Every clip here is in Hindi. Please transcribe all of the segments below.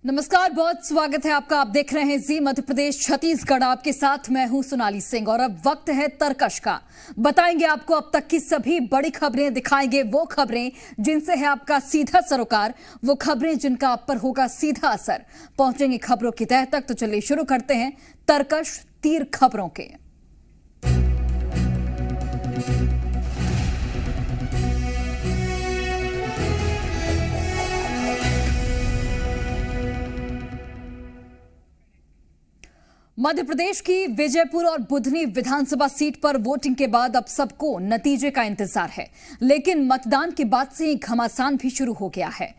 नमस्कार, बहुत स्वागत है आपका। आप देख रहे हैं जी मध्य प्रदेश छत्तीसगढ़। आपके साथ मैं हूं सोनाली सिंह और अब वक्त है तर्कश का। बताएंगे आपको अब तक की सभी बड़ी खबरें, दिखाएंगे वो खबरें जिनसे है आपका सीधा सरोकार, वो खबरें जिनका आप पर होगा सीधा असर। पहुंचेंगे खबरों की तह तक, तो चलिए शुरू करते हैं तर्कश तीर खबरों के। मध्य प्रदेश की विजयपुर और बुधनी विधानसभा सीट पर वोटिंग के बाद अब सबको नतीजे का इंतजार है, लेकिन मतदान के बाद से ही घमासान भी शुरू हो गया है।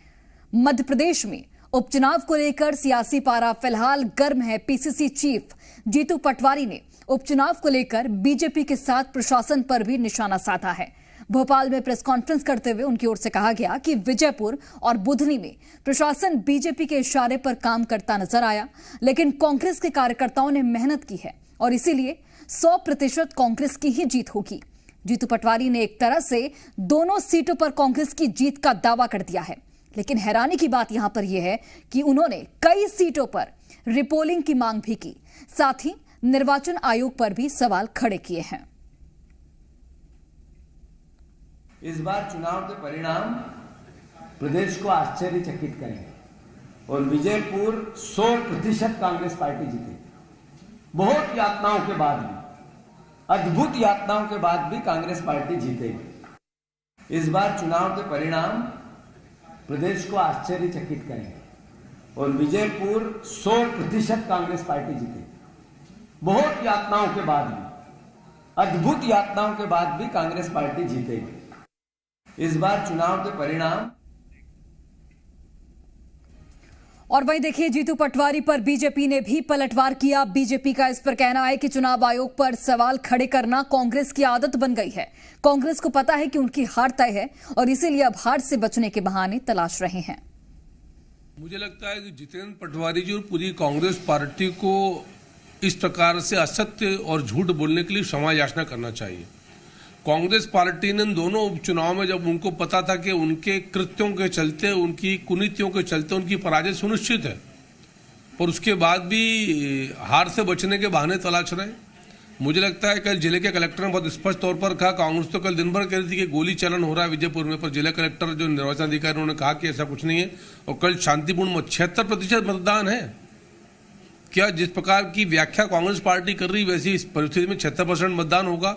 मध्य प्रदेश में उपचुनाव को लेकर सियासी पारा फिलहाल गर्म है। पीसीसी चीफ जीतू पटवारी ने उपचुनाव को लेकर बीजेपी के साथ प्रशासन पर भी निशाना साधा है। भोपाल में प्रेस कॉन्फ्रेंस करते हुए उनकी ओर से कहा गया कि विजयपुर और बुधनी में प्रशासन बीजेपी के इशारे पर काम करता नजर आया, लेकिन कांग्रेस के कार्यकर्ताओं ने मेहनत की है और इसीलिए 100% कांग्रेस की ही जीत होगी। जीतू पटवारी ने एक तरह से दोनों सीटों पर कांग्रेस की जीत का दावा कर दिया है, लेकिन हैरानी की बात यहां पर यह है कि उन्होंने कई सीटों पर रिपोलिंग की मांग भी की, साथ ही निर्वाचन आयोग पर भी सवाल खड़े किए हैं। इस बार चुनाव के परिणाम प्रदेश को आश्चर्यचकित करेंगे और विजयपुर 100% कांग्रेस पार्टी जीतेगी। बहुत यातनाओं के बाद भी, अद्भुत यातनाओं के बाद भी कांग्रेस पार्टी जीतेगी। इस बार चुनाव के परिणाम प्रदेश को आश्चर्यचकित करेंगे और विजयपुर 100% कांग्रेस पार्टी जीतेगी। बहुत यातनाओं के बाद भी, अद्भुत यातनाओं के बाद भी कांग्रेस पार्टी जीतेगी। इस बार चुनाव के परिणाम। और वहीं देखिए, जीतू पटवारी पर बीजेपी ने भी पलटवार किया। बीजेपी का इस पर कहना है कि चुनाव आयोग पर सवाल खड़े करना कांग्रेस की आदत बन गई है। कांग्रेस को पता है कि उनकी हार तय है और इसीलिए अब हार से बचने के बहाने तलाश रहे हैं। मुझे लगता है कि जितेंद्र पटवारी जी और पूरी कांग्रेस पार्टी को इस प्रकार से असत्य और झूठ बोलने के लिए क्षमा याचना करना चाहिए। कांग्रेस पार्टी ने दोनों उपचुनाव में, जब उनको पता था कि उनके कृत्यों के चलते, उनकी कुनीतियों के चलते उनकी पराजय सुनिश्चित है, पर उसके बाद भी हार से बचने के बहाने तलाश रहे। मुझे लगता है कल जिले के कलेक्टर ने बहुत स्पष्ट तौर पर कहा, कांग्रेस तो कल दिन भर कह रही थी कि गोली चलन हो रहा है विजयपुर में, पर जिला कलेक्टर जो निर्वाचन अधिकारी उन्होंने कहा कि ऐसा कुछ नहीं है और कल शांतिपूर्ण 76% मतदान है। क्या जिस प्रकार की व्याख्या कांग्रेस पार्टी कर रही, वैसी इस परिस्थिति में 76% मतदान होगा?